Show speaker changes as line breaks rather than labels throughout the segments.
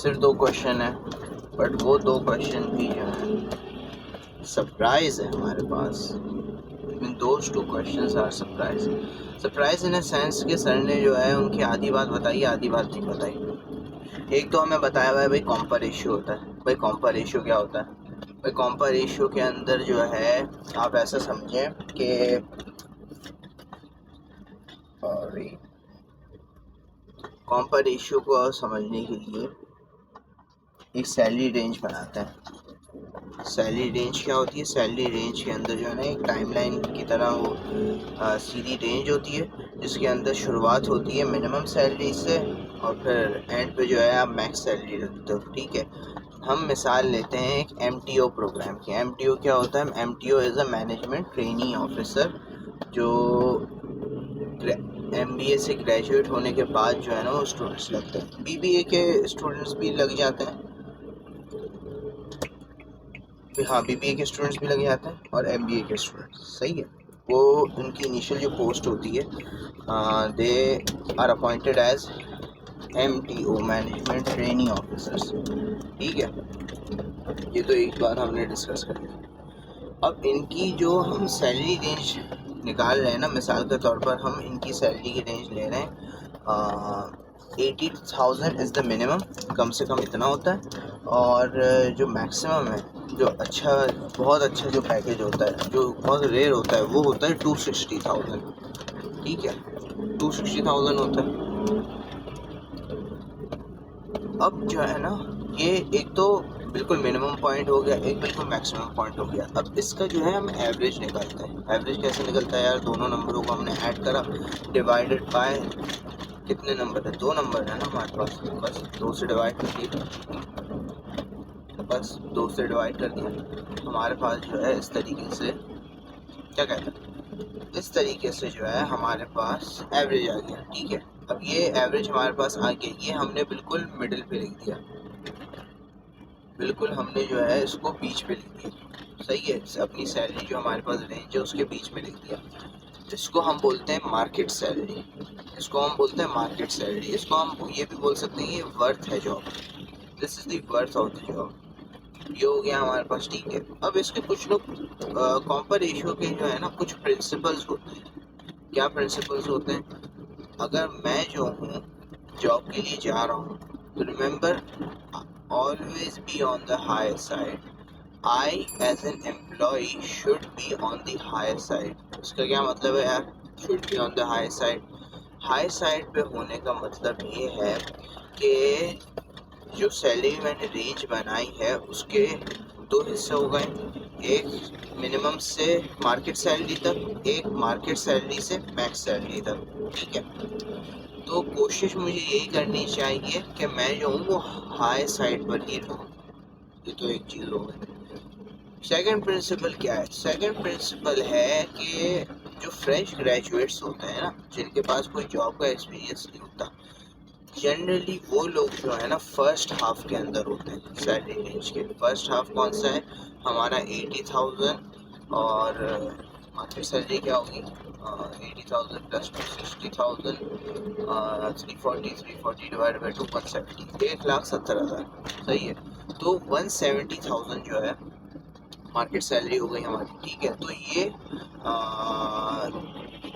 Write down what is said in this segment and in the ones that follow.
सिर्फ 2 क्वेश्चन है, बट वो 2 क्वेश्चन भी जो है सरप्राइज़ है हमारे पास। In those 2 questions are surprise in a sense कि सर ने जो है उनकी आधी बात बताई, आधी बात नहीं बताई। एक तो हमें बताया हुआ है भाई कॉम्पा रेशियो होता है। भाई कॉम्पा रेशियो क्या होता है? भाई कॉम्पा रेशियो के अंदर जो है आप ऐसा समझें कि कॉम्पा रेशियो को समझने के लिए एक सैलरी रेंज बनाते हैं। सैलरी रेंज क्या होती है? सैलरी रेंज के अंदर जो है ना एक टाइमलाइन की तरह वो सीधी रेंज होती है, जिसके अंदर शुरुआत होती है मिनिमम सैलरी से और फिर एंड पे जो है आप मैक्स सैलरी रखते हो। ठीक है, हम मिसाल लेते हैं एक MTO प्रोग्राम की। MTO क्या होता है? MTO is a management trainee officer, जो MBA से ग्रेजुएट होने के बाद जो है ना वो स्टूडेंट्स लगते हैं। BBA के स्टूडेंट्स भी लग जाते हैं, हाँ BBA के स्टूडेंट्स भी लग जाते हैं और MBA के स्टूडेंट्स। सही है, वो उनकी इनिशियल जो पोस्ट होती है they are appointed as MTO management training officers. ठीक है, ये तो एक बात हमने डिस्कस कर ली। अब इनकी जो हम सैलरी रेंज निकाल रहे हैं ना, मिसाल के तौर पर हम इनकी सैलरी की रेंज ले रहे हैं 80,000 इज़ द मिनिमम, कम से कम इतना होता है। और जो मैक्सिमम है, जो अच्छा बहुत अच्छा जो पैकेज होता है, जो बहुत रेयर होता है, वो होता है 260,000। ठीक है, 260,000 होता है। अब जो है ना ये एक तो बिल्कुल मिनिमम पॉइंट हो गया, एक बिल्कुल मैक्सिमम पॉइंट हो गया। अब इसका जो है हम एवरेज निकालते हैं। एवरेज कैसे निकलता है यार? दोनों नंबरों को हमने ऐड करा, डिवाइडेड बाय कितने नंबर है? 2 नंबर है ना हमारे पास, बस 2 से डिवाइड कर दिया, बस 2 से डिवाइड कर दिया। हमारे पास जो है इस तरीके से क्या कहते हैं, इस तरीके से जो है हमारे पास एवरेज आ गया। ठीक है, अब ये एवरेज हमारे पास आ गया, ये हमने बिल्कुल मिडिल पे लिख दिया, बिल्कुल हमने जो है इसको बीच पे लिख दिया। सही है, अपनी सैलरी जो हमारे पास रेंज है उसके बीच में लिख दिया। इसको हम बोलते हैं मार्केट सैलरी, इसको हम बोलते हैं मार्केट सैलरी। इसको हम ये भी बोल सकते हैं ये वर्थ है job, this is the worth of the job. ये हो गया हमारे पास। ठीक है, अब इसके कुछ लोग कॉम्पा रेशियो के जो है ना कुछ प्रिंसिपल्स होते हैं। क्या प्रिंसिपल्स होते हैं? अगर मैं जो हूँ जॉब के लिए जा रहा हूँ, तो remember always be on the higher side. I as an employ should be on the higher side. इसका क्या मतलब है यार? Should be on the higher side. High side पे होने का मतलब ये है कि जो सैलरी मैंने रेंज बनाई है उसके 2 हिस्से हो गए, एक मिनिमम से मार्केट सैलरी तक, एक मार्केट सैलरी से मैक्स सैलरी तक। ठीक है, तो कोशिश मुझे यही करनी चाहिए कि मैं जो हूँ वो हाई साइड पर ही रहूँ। ये तो एक चीज़ हो गई। सेकंड प्रिंसिपल क्या है? सेकंड प्रिंसिपल है कि जो फ्रेश ग्रेजुएट्स होते हैं ना, जिनके पास कोई जॉब का एक्सपीरियंस नहीं होता, जनरली वो लोग जो है ना फर्स्ट हाफ के अंदर होते हैं सैलरी रेंज के। फर्स्ट हाफ कौन सा है? हमारा 80,000 और मार्केट सैलरी क्या होगी? 80,000 प्लस 260,000, 340 डिवाइड बाई 2, 170, 1,70,000। सही है, तो 170,000 जो है मार्केट सैलरी हो गई हमारी। ठीक है, तो ये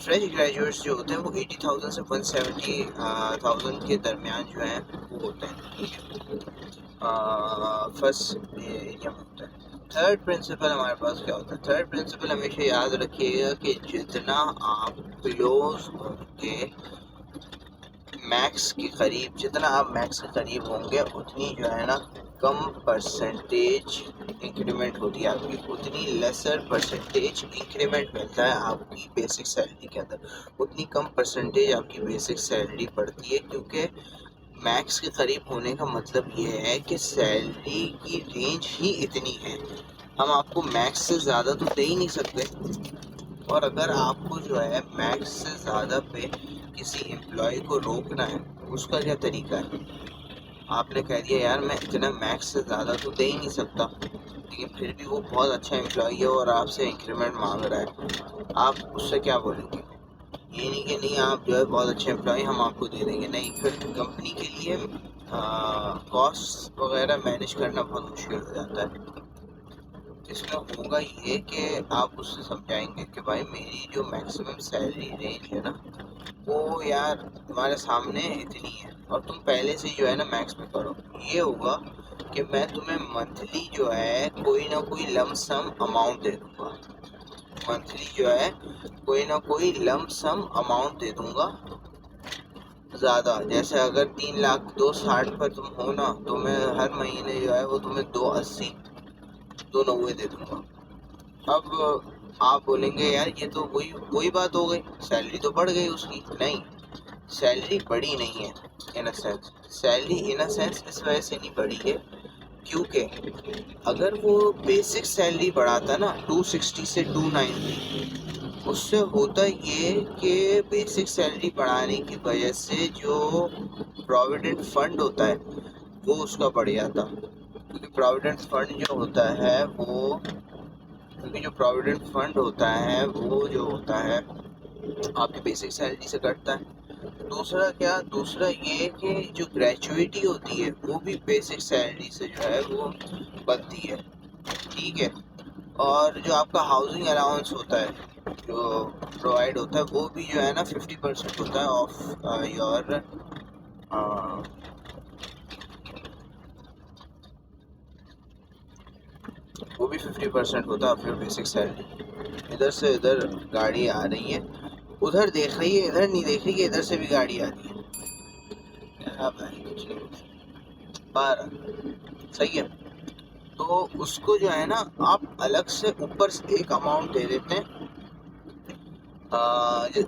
फ्रेश ग्रेजुएट्स जो होते हैं वो 80,000 से 170,000 के दरमियान जो है वो होते हैं। ठीक है, फर्स्ट एरिया में होता है। थर्ड प्रिंसिपल हमारे पास क्या होता है? थर्ड प्रिंसिपल हमेशा याद रखिएगा कि जितना आप क्लोज होंगे मैक्स के करीब, जितना आप मैक्स के करीब होंगे उतनी जो है ना कम परसेंटेज इंक्रीमेंट होती है आपकी, उतनी लेसर परसेंटेज इंक्रीमेंट मिलता है आपकी बेसिक सैलरी के अंदर, उतनी कम परसेंटेज आपकी बेसिक सैलरी पड़ती है। क्योंकि मैक्स के करीब होने का मतलब ये है कि सैलरी की रेंज ही इतनी है, हम आपको मैक्स से ज़्यादा तो दे ही नहीं सकते। और अगर आपको जो है मैक्स से ज़्यादा पे किसी एम्प्लॉय को रोकना है, उसका क्या तरीका है? आपने कह दिया यार मैं इतना मैक्स से ज़्यादा तो दे ही नहीं सकता, लेकिन फिर भी वो बहुत अच्छा एम्प्लॉय है और आपसे इंक्रीमेंट मांग रहा है, आप उससे क्या बोलेंगे? ये नहीं कि नहीं आप जो है बहुत अच्छे एम्प्लॉय हम आपको दे देंगे, नहीं, फिर कंपनी के लिए कॉस्ट वगैरह मैनेज करना बहुत मुश्किल हो जाता है। इसमें होगा ये कि आप उससे समझाएंगे कि भाई मेरी जो मैक्सिमम सैलरी रेंज है ना वो यार तुम्हारे सामने इतनी है और तुम पहले से जो है ना मैक्स में करो। ये होगा कि मैं तुम्हें मंथली जो है कोई ना कोई लमसम अमाउंट दे दूंगा, मंथली जो है कोई ना कोई लमसम अमाउंट दे दूंगा ज़्यादा। जैसे अगर 3 लाख 260 पर तुम हो ना तो मैं हर महीने जो है वो तुम्हें 280 290 दे दूंगा। अब आप बोलेंगे यार ये तो वही वही बात हो गई, सैलरी तो बढ़ गई उसकी। नहीं, सैलरी बढ़ी नहीं है in a sense, salary in a sense इस वजह से नहीं बढ़ी है क्योंकि अगर वो बेसिक सैलरी बढ़ाता ना 260 से 290, उससे होता ये कि बेसिक सैलरी बढ़ाने की वजह से जो प्रोविडेंट फंड होता है वो उसका बढ़ जाता। क्योंकि प्रोविडेंट फंड जो होता है वो क्योंकि जो प्रोविडेंट फंड होता है वो जो होता है आपकी बेसिक सैलरी से कटता है। दूसरा क्या, दूसरा ये कि जो ग्रेजुइटी होती है वो भी बेसिक सैलरी से जो है वो बनती है, ठीक है। और जो आपका हाउसिंग अलाउंस होता है जो प्रोवाइड होता है वो भी जो है ना 50% होता है ऑफ योर वो भी 50% होता है ऑफ योर बेसिक सैलरी। इधर से इधर गाड़ी आ रही है, उधर देख रही है, इधर नहीं देख रही है, इधर से भी गाड़ी आ रही है। कुछ नहीं, 12 सही है। तो उसको जो है ना आप अलग से ऊपर से एक अमाउंट दे देते हैं,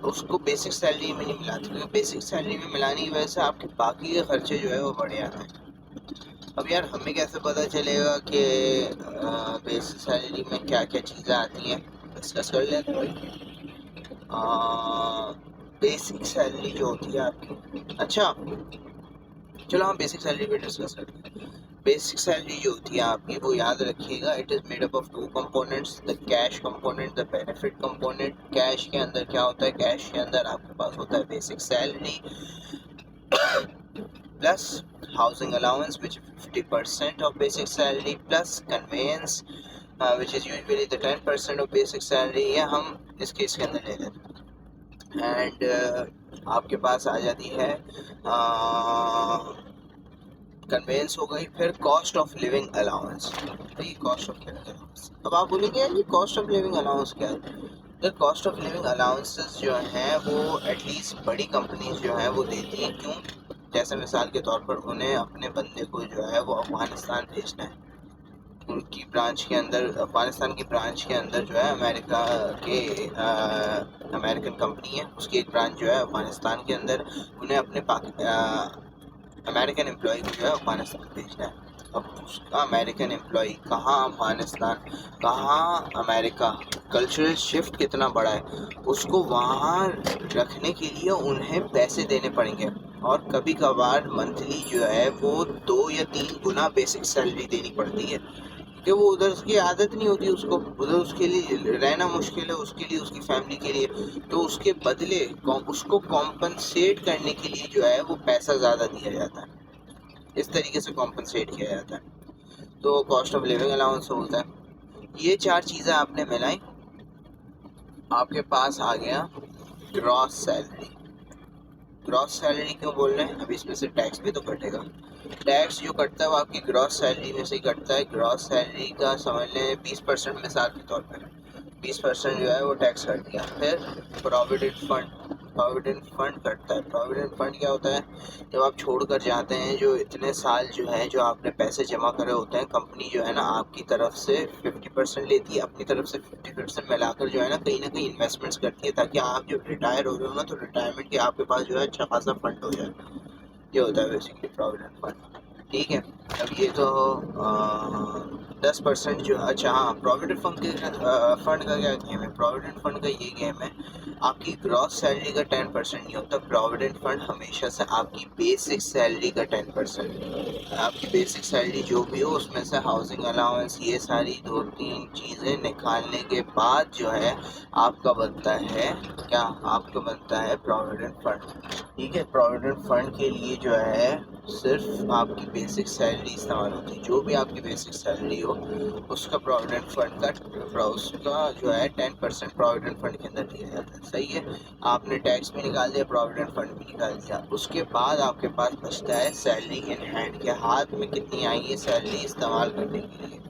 उसको बेसिक सैलरी में नहीं मिलाते क्योंकि बेसिक सैलरी में मिलाने की वजह से आपके बाकी के खर्चे जो है वो बढ़ जाते हैं। अब यार हमें कैसे पता चलेगा कि बेसिक सैलरी में क्या क्या चीज़ें आती हैं, डिस्कस कर लेते हैं भाई। बेसिक सैलरी जो होती है आपकी, अच्छा चलो हम बेसिक सैलरी पे डिस्कस करते हैं। बेसिक सैलरी जो होती है आपकी वो याद रखिएगा, it is made up of 2 components, the cash component, the benefit component. Cash के अंदर क्या होता है, कैश के अंदर आपके पास होता है basic salary plus housing allowance which 50% of basic salary plus conveyance which is usually the 10% of basic salary. या हम इस केस के अंदर ले लेते हैं एंड आपके पास आ जाती है कन्वेंस हो गई। फिर कॉस्ट ऑफ लिविंग अलाउंस, ये कॉस्ट ऑफ लिविंग अलाउंस। अब आप बोलेंगे यार ये कॉस्ट ऑफ लिविंग अलाउंस क्या है? तो कॉस्ट ऑफ लिविंग अलाउंसेस जो हैं वो एटलीस्ट बड़ी कंपनीज जो हैं वो देती हैं। क्यों? जैसे मिसाल के तौर पर उन्हें अपने बंदे को जो है वो अफगानिस्तान भेजना है, उनकी ब्रांच के अंदर, अफगानिस्तान की ब्रांच के अंदर जो है अमेरिका के अमेरिकन कंपनी है, उसकी एक ब्रांच जो है अफगानिस्तान के अंदर, उन्हें अपने अमेरिकन एम्प्लॉय को जो है अफगानिस्तान भेजना है। अब उसका अमेरिकन एम्प्लॉय कहाँ अफगानिस्तान कहाँ अमेरिका, कल्चरल शिफ्ट कितना बड़ा है, उसको वहाँ रखने के लिए उन्हें पैसे देने पड़ेंगे और कभी कभार मंथली जो है वो 2 या 3 गुना बेसिक सैलरी देनी पड़ती है कि वो उधर उसकी आदत नहीं होती, उसको उधर उसके लिए रहना मुश्किल है, उसके लिए उसकी फैमिली के लिए। तो उसके बदले उसको कॉम्पनसेट करने के लिए जो है वो पैसा ज़्यादा दिया जाता है, इस तरीके से कॉम्पनसेट किया जाता है। तो कॉस्ट ऑफ लिविंग अलाउंस होता है। ये 4 चीज़ें आपने मिलाई, आपके पास आ गया ग्रॉस सैलरी। ग्रॉस सैलरी क्यों बोल रहे हैं? अभी इसमें से टैक्स भी तो कटेगा। टैक्स जो कटता है वो आपकी ग्रॉस सैलरी में से ही कटता है। ग्रॉस सैलरी का समझ लें 20% मिसाल के तौर पर 20% जो है वो टैक्स कट दिया। फिर प्रोविडेंट फंड कटता है। प्रोविडेंट फंड क्या होता है? जब आप छोड़ कर जाते हैं जो इतने साल जो है जो आपने पैसे जमा करे होते हैं, कंपनी जो है ना आपकी तरफ से 50% लेती है, अपनी तरफ से 50% मिलाकर जो है ना कहीं इन्वेस्टमेंट्स करती है ताकि आप जब रिटायर हो रहे हो ना तो रिटायरमेंट के आपके पास जो है अच्छा खासा फंड हो जाए। ये होता है बेसिकली प्रोविडेंट फंड, ठीक है। अब ये तो 10% जो, अच्छा हाँ, प्रोविडेंट फंड का क्या गेम है? प्रोविडेंट फंड का ये गेम है, आपकी ग्रॉस सैलरी का 10% नहीं होता। प्रोविडेंट फंड हमेशा से आपकी बेसिक सैलरी का 10%, आपकी बेसिक सैलरी जो भी हो उसमें से हाउसिंग अलाउंस ये सारी 2-3 चीज़ें निकालने के बाद जो है आपका बनता है क्या? आपका बनता है प्रोविडेंट फंड, ठीक है। प्रोविडेंट फंड के लिए जो है सिर्फ आपकी बेसिक सैलरी इस्तेमाल होती है। जो भी आपकी बेसिक सैलरी हो उसका प्रोविडेंट फंड का उसका जो है 10% प्रोविडेंट फंड के अंदर दिया जाता है। सही है, आपने टैक्स भी निकाल दिया, प्रोविडेंट फंड भी निकाल दिया। उसके बाद आपके पास बचता है सैलरी इन हैंड, के हाथ में कितनी आई है सैलरी इस्तेमाल करने के लिए।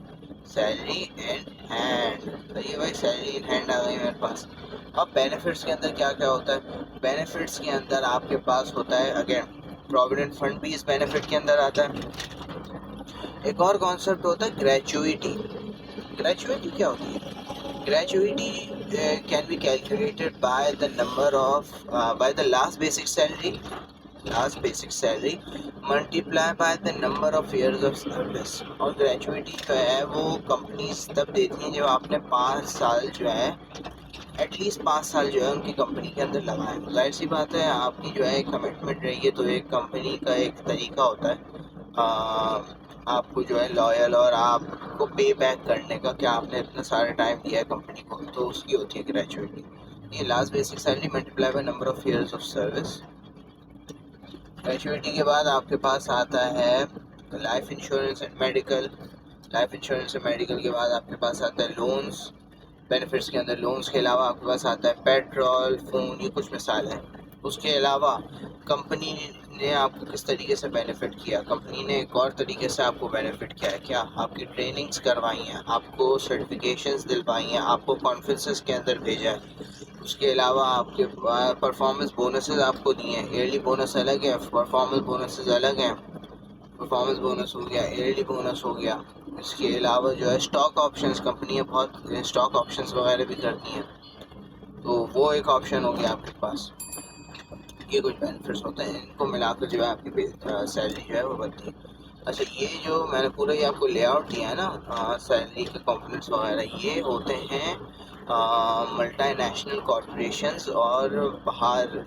सैलरी इन हैंड, सही है भाई, सैलरी इन हैंड आ गई मेरे पास। अब बेनिफिट्स के अंदर क्या क्या होता है? बेनिफिट्स के अंदर आपके पास होता है अगेन प्रोविडेंट फंड भी इस बेनिफिट के अंदर आता है। एक और कॉन्सेप्ट होता है ग्रेचुइटी। ग्रेचुइटी क्या होती है? Gratuity can be calculated by the number of by the last basic salary multiply by the number of years of service. और ग्रेचुइटी जो है वो कंपनीज तब देती हैं जब आपने 5 साल जो है एटलीस्ट 5 साल जो है उनकी कंपनी के अंदर लगाएं। जाहिर सी बात है, आपकी जो है एक कमिटमेंट रही है, तो एक कंपनी का एक तरीका होता है आपको जो है लॉयल और आपको पे बैक करने का, क्या आपने इतना सारा टाइम दिया है कंपनी को, तो उसकी होती है ग्रेचुइटी। ये last basic salary multiply by number of years of service. Gratuity के बाद आपके पास आता है life insurance and medical. Life insurance and medical के बाद आपके पास आता है लोन्स। बेनिफिट्स के अंदर लोन्स के अलावा आपके पास आता है पेट्रोल, फ़ोन, ये कुछ मिसाल है। उसके अलावा कंपनी ने आपको किस तरीके से बेनिफिट किया? कंपनी ने एक और तरीके से आपको बेनिफिट किया है। क्या? आपकी ट्रेनिंग्स करवाई हैं, आपको सर्टिफिकेशंस दिलवाई हैं, आपको कॉन्फ्रेंसेस के अंदर भेजा है। उसके अलावा आपके परफॉर्मेंस बोनसेस आपको दिए हैं। ईयरली बोनस अलग है, परफॉर्मेंस बोनसेस अलग हैं। परफॉर्मेंस बोनस हो गया, ईयरली बोनस हो गया। इसके अलावा जो है स्टॉक ऑप्शंस, कंपनियाँ बहुत स्टॉक ऑप्शंस वगैरह भी करती हैं, तो वो एक ऑप्शन हो गया आपके पास। ये कुछ बेनिफिट्स होते हैं, इनको मिलाकर जो है आपकी सैलरी जो है वो बनती है। अच्छा, ये जो मैंने पूरा ये आपको लेआउट दिया है ना सैलरी के कंपोनेंट्स वगैरह, ये होते हैं मल्टीनेशनल कॉरपोरेशंस और बाहर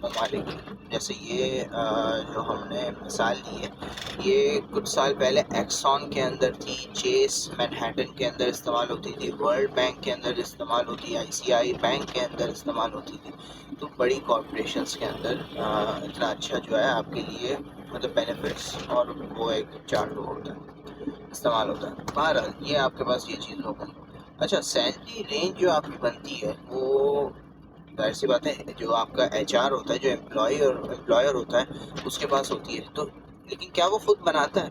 ममालिक। जैसे ये जो हमने मिसाल ली है, ये कुछ साल पहले एक्सॉन के अंदर थी, चेस मैनहट्टन के अंदर इस्तेमाल होती थी, वर्ल्ड बैंक के अंदर इस्तेमाल होती है, आईसीआई बैंक के अंदर इस्तेमाल होती थी। तो बड़ी कॉरपोरेशंस के अंदर इतना अच्छा जो है आपके लिए मतलब बेनिफिट्स और वो एक चार्ट होता है, इस्तेमाल होता है। बहरहाल ये आपके पास ये चीज़ हो गई। अच्छा, सैलरी रेंज जो आपकी बनती है वो जाहिर सी बात है जो आपका एचआर होता है, जो एम्प्लॉयर होता है, उसके पास होती है। तो लेकिन क्या वो खुद बनाता है?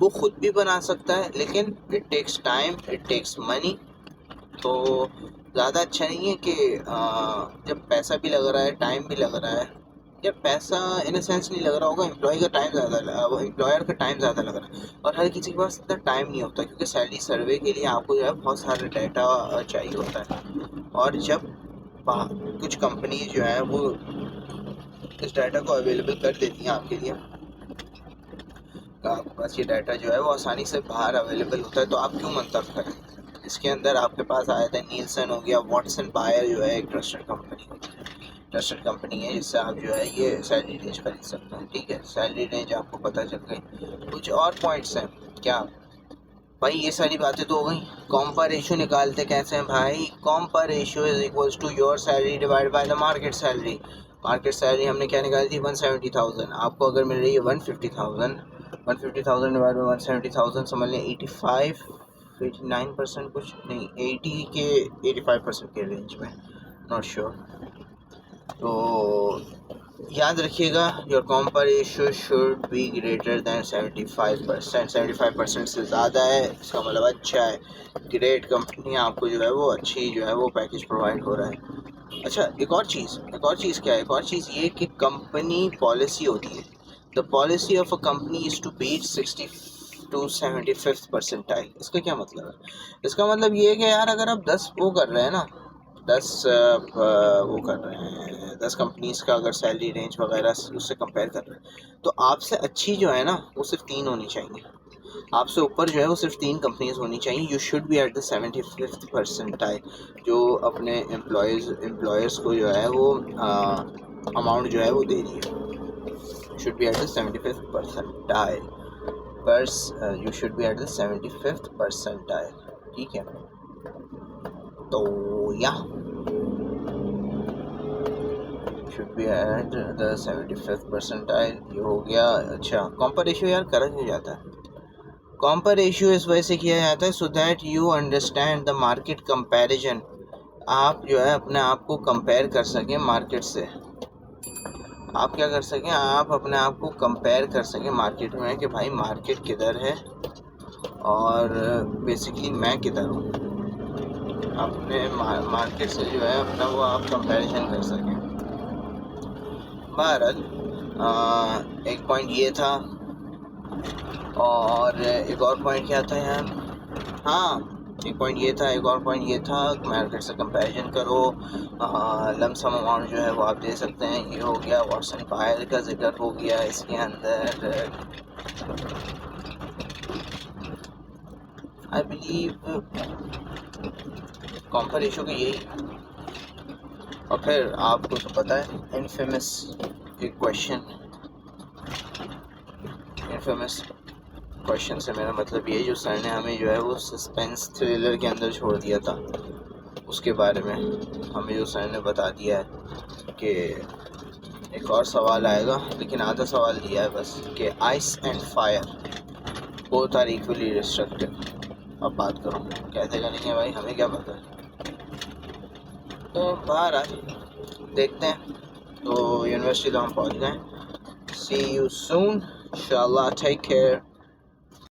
वो खुद भी बना सकता है, लेकिन it takes time, it takes money. तो ज़्यादा अच्छा नहीं है कि जब पैसा भी लग रहा है, टाइम भी लग रहा है, या पैसा इन सेंस नहीं लग रहा होगा, एम्प्लॉय का टाइम ज़्यादा, वो एम्प्लॉयर का टाइम ज़्यादा लग रहा है। और हर किसी के पास इतना टाइम नहीं होता, क्योंकि सैलरी सर्वे के लिए आपको जो है बहुत सारा डाटा चाहिए होता है। और जब कुछ कंपनी जो है वो इस डाटा को अवेलेबल कर देती हैं आपके लिए, तो आपके पास ये डाटा जो है वो आसानी से बाहर अवेलेबल होता है, तो आप क्यों मंतख करें? इसके अंदर आपके पास आया था नीलसन हो गया, वॉटसन बायर जो है एक ट्रस्टेड कंपनी होती है, ट्रस्टेड कंपनी है जिससे आप जो है ये सैलरी रेंज खरीद सकते हैं। ठीक है, सैलरी रेंज आपको पता चल गई। कुछ और पॉइंट्स हैं क्या भाई? ये सारी बातें तो हो गई। कॉम्पा रेशियो निकालते कैसे हैं भाई? Compa ratio is equals to your salary divide by the market salary. Market salary हमने क्या निकाली थी? 170,000। आपको अगर मिल रही है 150,000, 150,000 डिवाइड बाय 170,000 समझ लें 89% कुछ नहीं, 80 के 85% के रेंज में, नॉट श्योर। तो याद रखिएगा, your compa ratio should be greater than 75%। 75% से ज़्यादा है इसका मतलब अच्छा है, ग्रेट कंपनी आपको जो है वो अच्छी जो है वो पैकेज प्रोवाइड हो रहा है। अच्छा, एक और चीज़ क्या है? एक और चीज़ ये कि कंपनी पॉलिसी होती है। The policy of a company is to beat 60 to 75th percentile. इसका क्या मतलब है? इसका मतलब ये है कि यार अगर आप 10 वो कर रहे हैं ना, 10 वो कर रहे हैं, 10 कंपनीज़ का अगर सैलरी रेंज वगैरह उससे कंपेयर कर रहे हैं, तो आपसे अच्छी जो है ना वो सिर्फ 3 होनी चाहिए। आपसे ऊपर जो है वो सिर्फ 3 कंपनीज होनी चाहिए। You should be at the 75th percentile, जो अपने एम्प्लॉयर्स को जो है वो अमाउंट जो है वो दे रही है। Should be at the 75th percentile, you should be at the 75th percentile. ठीक है, तो या should be at the 75th percentile, ये हो गया। अच्छा, कॉम्पर रेशियो यार करा क्यों जाता है? कॉम्पर रेशियो इस वजह से किया जाता है so that you understand the market comparison. आप जो है अपने आप को कंपेयर कर सकें मार्केट से। आप क्या कर सकें, आप अपने आप को कंपेयर कर सकें मार्केट में कि भाई मार्केट किधर है और बेसिकली मैं किधर हूँ। अपने मार्केट से जो है अपना वो आप कंपैरिजन कर सकें। बहरहाल एक पॉइंट ये था, और एक और पॉइंट क्या था यार? हाँ, एक पॉइंट ये था, एक और पॉइंट ये था, मार्केट से कंपैरिजन करो, लमसम अमाउंट जो है वो आप दे सकते हैं। ये हो गया। वॉटसन पायल का जिक्र हो गया इसके अंदर। आई बिलीव कॉम्पर रेशियो का यही। और फिर आपको तो पता है इनफेमस एक क्वेश्चन, इनफेमस क्वेश्चन से मेरा मतलब ये जो सर ने हमें जो है वो सस्पेंस थ्रिलर के अंदर छोड़ दिया था, उसके बारे में हमें जो सर ने बता दिया है कि एक और सवाल आएगा, लेकिन आधा सवाल दिया है बस कि ice and fire both are equally destructive. अब बात करो कैसे करेंगे भाई, हमें क्या पता है। तो बाहर आज देखते हैं। तो यूनिवर्सिटी तो हम पहुंच गए। सी यू सून इंशाल्लाह, टेक केयर।